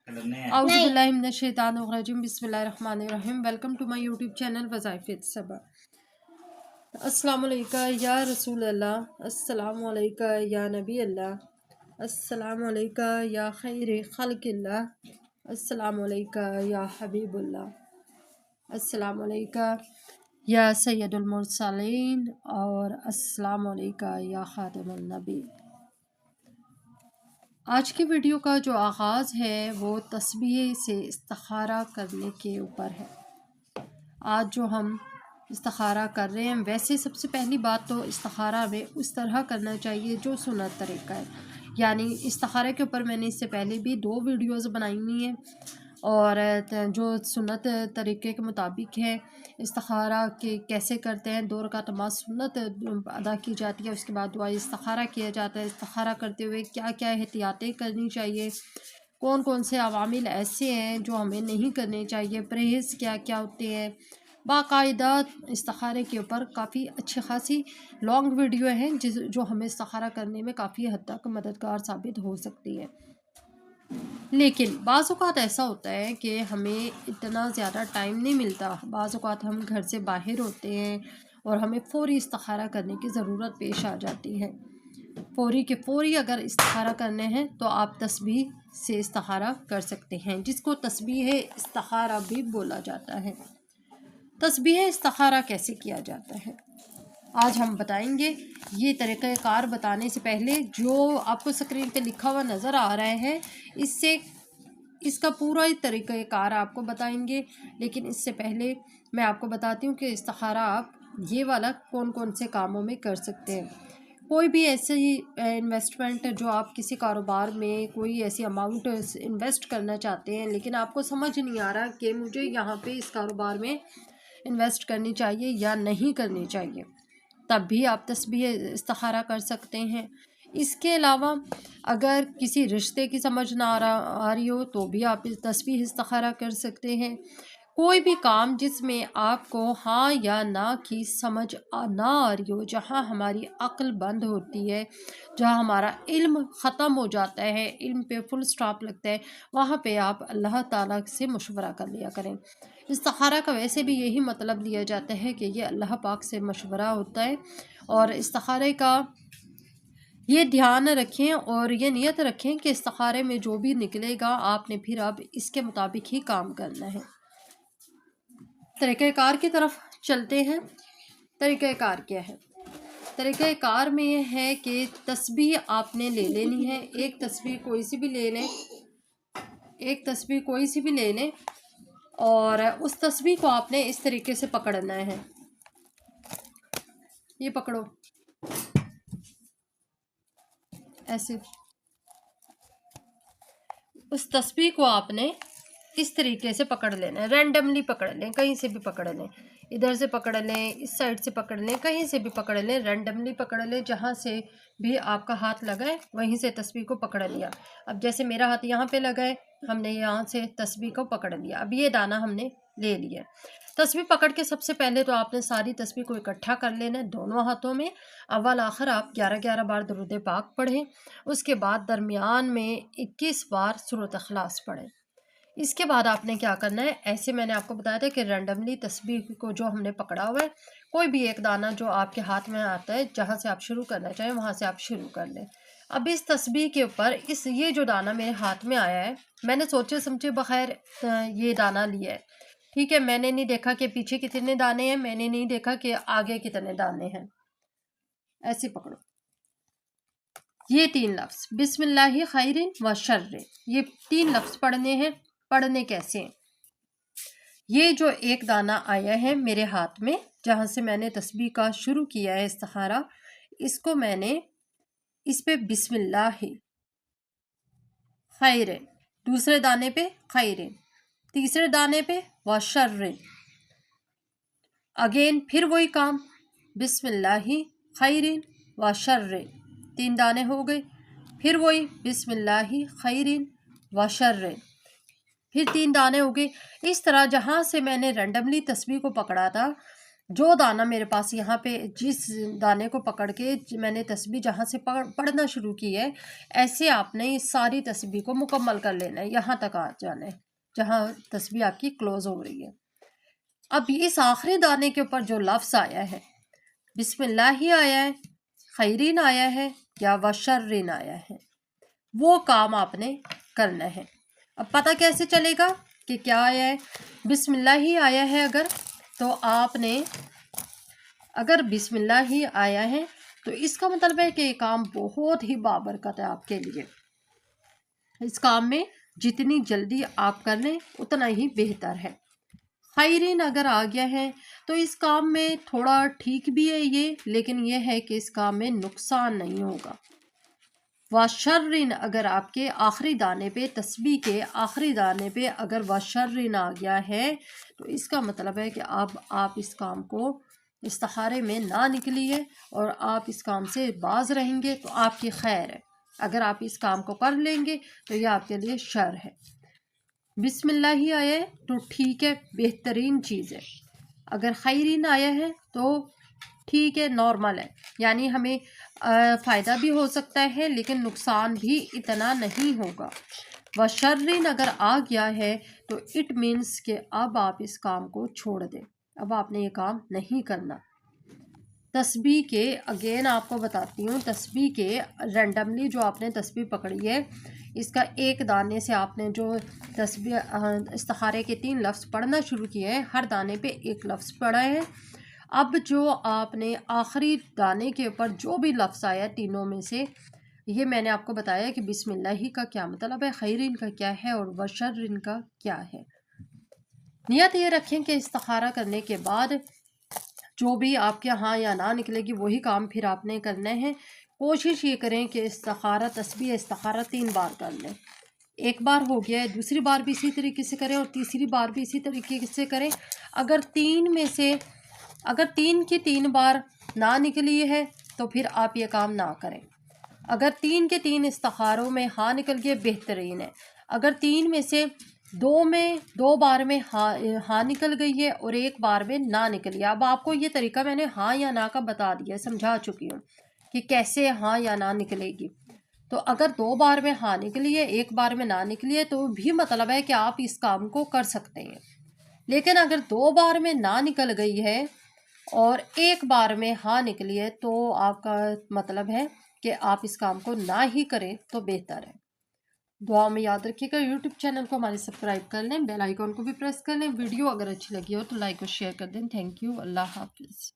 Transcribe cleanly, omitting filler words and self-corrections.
औज़ुबिल्लाहिमिनश्शैतानिर्रजीम बिस्मिल्लाहिर्रहमानिर्रहीम। Welcome to my YouTube channel Wazaif Saba. अस्सलामु अलैका या रसूल अल्लाह, अस्सलामु अलैका या नबी अल्लाह, अस्सलामु अलैका या खैर खल्क़िल्लाह, अस्सलामु अलैका या हबीबुल्लाह, अस्सलामु अलैका या सय्यदुल मुरसलीन और अस्सलामु अलैका या खातिमुन नबी। आज की वीडियो का जो आगाज़ है वो तस्बीह से इस्तिखारा करने के ऊपर है। आज जो हम इस्तिखारा कर रहे हैं, वैसे सबसे पहली बात तो इस्तिखारा में उस तरह करना चाहिए जो सुन्नत तरीका है। यानी इस्तिखारे के ऊपर मैंने इससे पहले भी 2 वीडियोज़ बनाई हुई हैं और जो सुन्नत तरीके के मुताबिक है इस्तिखारा के कैसे करते हैं। 2 रकात नमाज सुन्नत अदा की जाती है, उसके बाद दुआ इस्तिखारा किया जाता है। इस्तिखारा करते हुए क्या क्या एहतियातें करनी चाहिए, कौन कौन से अवामिल ऐसे हैं जो हमें नहीं करने चाहिए, परहेज़ क्या क्या होते हैं। बाकायदा इस्तिखारे के ऊपर काफ़ी अच्छी खासी लॉन्ग वीडियो हैं जो हमें इस्तिखारा करने में काफ़ी हद तक मददगार साबित हो सकती है। लेकिन बाज़ औक़ात ऐसा होता है कि हमें इतना ज़्यादा टाइम नहीं मिलता। बाज़ औक़ात हम घर से बाहर होते हैं और हमें फ़ौरी इस्तिखारा करने की ज़रूरत पेश आ जाती है। फ़ौरी के फ़ौरी अगर इस्तिखारा करने हैं तो आप तस्बीह से इस्तिखारा कर सकते हैं, जिसको तस्बीह इस्तिखारा भी बोला जाता है। तस्बीह इस्तिखारा कैसे किया जाता है आज हम बताएंगे। ये तरीक़ाकार बताने से पहले जो आपको स्क्रीन पे लिखा हुआ नज़र आ रहा है, इससे इसका पूरा ही तरीक़ाकार आपको बताएंगे। लेकिन इससे पहले मैं आपको बताती हूँ कि इस्तिखारा आप ये वाला कौन कौन से कामों में कर सकते हैं। कोई भी ऐसी इन्वेस्टमेंट जो आप किसी कारोबार में कोई ऐसी अमाउंट इन्वेस्ट करना चाहते हैं, लेकिन आपको समझ नहीं आ रहा कि मुझे यहाँ पे इस कारोबार में इन्वेस्ट करनी चाहिए या नहीं करनी चाहिए, तब भी आप तस्बीह इस्तिखारा कर सकते हैं। इसके अलावा अगर किसी रिश्ते की समझ ना आ रही हो तो भी आप तस्बीह इस्तिखारा कर सकते हैं। कोई भी काम जिसमें आपको हाँ या ना की समझ ना आ रही हो, जहाँ हमारी अक्ल बंद होती है, जहाँ हमारा इल्म ख़त्म हो जाता है, इल्म पे फुल स्टॉप लगता है, वहाँ पे आप अल्लाह ताला से मशवरा कर लिया करें। इस्तिखारा का वैसे भी यही मतलब लिया जाता है कि ये अल्लाह पाक से मशवरा होता है। और इस्तिखारे का ये ध्यान रखें और ये नियत रखें कि इस्तिखारे में जो भी निकलेगा आपने फिर अब इसके मुताबिक ही काम करना है। तरीक़ाकार की तरफ चलते हैं। तरीक़ाकार क्या है? तरीक़ाकार में यह है कि तस्बीह आपने ले लेनी है। एक तस्बीह कोई सी भी ले लें, एक तस्बीह कोई सी भी ले लें और उस तस्बीह को आपने इस तरीके से पकड़ना है। ये पकड़ो ऐसे। उस तस्बीह को आपने इस तरीके से पकड़ लेना है। रैंडमली पकड़ लें, कहीं से भी पकड़ लें, इधर से पकड़ लें, इस साइड से पकड़ लें, कहीं से भी पकड़ लें, रैंडमली पकड़ लें। जहाँ से भी आपका हाथ लगा है वहीं से तस्बीह को पकड़ लिया। अब जैसे मेरा हाथ यहाँ पे लगा है, हमने यहाँ से तस्बीह को पकड़ लिया। अब ये दाना हमने ले लिया। तस्बीह पकड़ के सबसे पहले तो आपने सारी तस्बीह को इकट्ठा कर लेना है दोनों हाथों में। अव्वल आखिर आप 11-11 बार दुरूद पाक पढ़ें। उसके बाद दरमियान में 21 बार सूरत इखलास पढ़ें। इसके बाद आपने क्या करना है, ऐसे मैंने आपको बताया था कि रैंडमली तस्बीह को जो हमने पकड़ा हुआ है, कोई भी एक दाना जो आपके हाथ में आता है, जहाँ से आप शुरू करना चाहें वहाँ से आप शुरू कर लें। अब इस तस्बीह के ऊपर ये जो दाना मेरे हाथ में आया है, मैंने सोचे समझे बगैर ये दाना लिया है। ठीक है, मैंने नहीं देखा कि पीछे कितने दाने हैं, मैंने नहीं देखा कि आगे कितने दाने हैं। ऐसे पकड़ो। ये 3 लफ्ज़ बिस्मिल्लाहि खैरिन व शर्रिन, ये 3 लफ्ज़ पढ़ने हैं। पढ़ने कैसे हैं? ये जो एक दाना आया है मेरे हाथ में, जहाँ से मैंने तस्बीह का शुरू किया है इस्तिखारा, इसको मैंने इस पे बिस्मिल्लाहि खैरिन, दूसरे दाने पे खैरिन, तीसरे दाने पे व शर्रिन, अगेन फिर वही काम, बिस्मिल्लाहि खैरिन व शर्रिन, 3 दाने हो गए। फिर वही बिस्मिल्लाहि खैरिन व शर्रिन, फिर 3 दाने हो गए। इस तरह जहाँ से मैंने रैंडमली तस्बीह को पकड़ा था, जो दाना मेरे पास यहाँ पे, जिस दाने को पकड़ के मैंने तस्बीह जहाँ से पढ़ना शुरू की है, ऐसे आपने इस सारी तस्बीह को मुकम्मल कर लेना है, यहाँ तक आ जाना है जहाँ तस्बीह आपकी क्लोज हो रही है। अब इस आखिरी दाने के ऊपर जो लफ्ज़ आया है, बिस्मिल्लाह ही आया है, खैरिन आया है या वशर्रिन आया है, वो काम आपने करना है। अब पता कैसे चलेगा कि क्या आया है? बिस्मिल्लाह ही आया है अगर, तो आपने, अगर बिस्मिल्लाह ही आया है तो इसका मतलब है कि ये काम बहुत ही बाबरकत है आपके लिए। इस काम में जितनी जल्दी आप कर लें उतना ही बेहतर है। खैरिन अगर आ गया है तो इस काम में थोड़ा ठीक भी है ये, लेकिन ये है कि इस काम में नुकसान नहीं होगा। वशर्रिन अगर आपके आखिरी दाने पे, तस्बीह के आखिरी दाने पे अगर वशर्रिन आ गया है तो इसका मतलब है कि अब आप इस काम को इस्तिखारे में ना निकलिए और आप इस काम से बाज रहेंगे तो आपकी खैर है। अगर आप इस काम को कर लेंगे तो यह आपके लिए शर है। बिस्मिल्लाह ही आया है तो ठीक है, बेहतरीन चीज़ है। अगर खैरिन आया है तो ठीक है, नॉर्मल है, यानी हमें फ़ायदा भी हो सकता है लेकिन नुकसान भी इतना नहीं होगा। वशर्रिन अगर आ गया है तो इट मीन्स कि अब आप इस काम को छोड़ दें, अब आपने ये काम नहीं करना। तस्बीह के अगेन आपको बताती हूँ, तस्बीह के रैंडमली जो आपने तस्बीह पकड़ी है, इसका एक दाने से आपने जो तस्बीह इस्तिखारे के 3 लफ्ज़ पढ़ना शुरू किए हैं, हर दाने पे एक लफ्ज़ पढ़ा है। अब जो आपने आखिरी दाने के ऊपर जो भी लफ्ज़ आया तीनों में से, ये मैंने आपको बताया कि बिस्मिल्लाह का क्या मतलब है, खैरिन का क्या है और वशर्रिन का क्या है। नियत ये रखें कि इस्तिखारा करने के बाद जो भी आपके हाँ या ना निकलेगी वही काम फिर आपने करना है। कोशिश ये करें कि इस्तिखारा, तस्बीह इस्तिखारा 3 बार कर लें। एक बार हो गया है, दूसरी बार भी इसी तरीके से करें और तीसरी बार भी इसी तरीके से करें। अगर 3 में से, अगर 3 की 3 बार ना निकली है तो फिर आप ये काम ना करें। अगर 3 के 3 इस्तिखारों में हाँ निकल गए, बेहतरीन है। अगर 3 में से 2 बार में हाँ निकल गई है और 1 बार में ना निकली है। अब आपको ये तरीका मैंने हाँ या ना का बता दिया, समझा चुकी हूँ कि कैसे हाँ या ना निकलेगी। तो अगर 2 बार में हाँ निकली है, 1 बार में ना निकली है, तो भी मतलब है कि आप इस काम को कर सकते हैं। लेकिन अगर 2 बार में ना निकल गई है और 1 बार में हाँ निकली है तो आपका मतलब है कि आप इस काम को ना ही करें तो बेहतर है। दुआ में याद रखिएगा। यूट्यूब चैनल को हमारे सब्सक्राइब कर लें, बेल आइकॉन को भी प्रेस कर लें। वीडियो अगर अच्छी लगी हो तो लाइक और शेयर कर दें। Thank you. अल्लाह हाफिज़।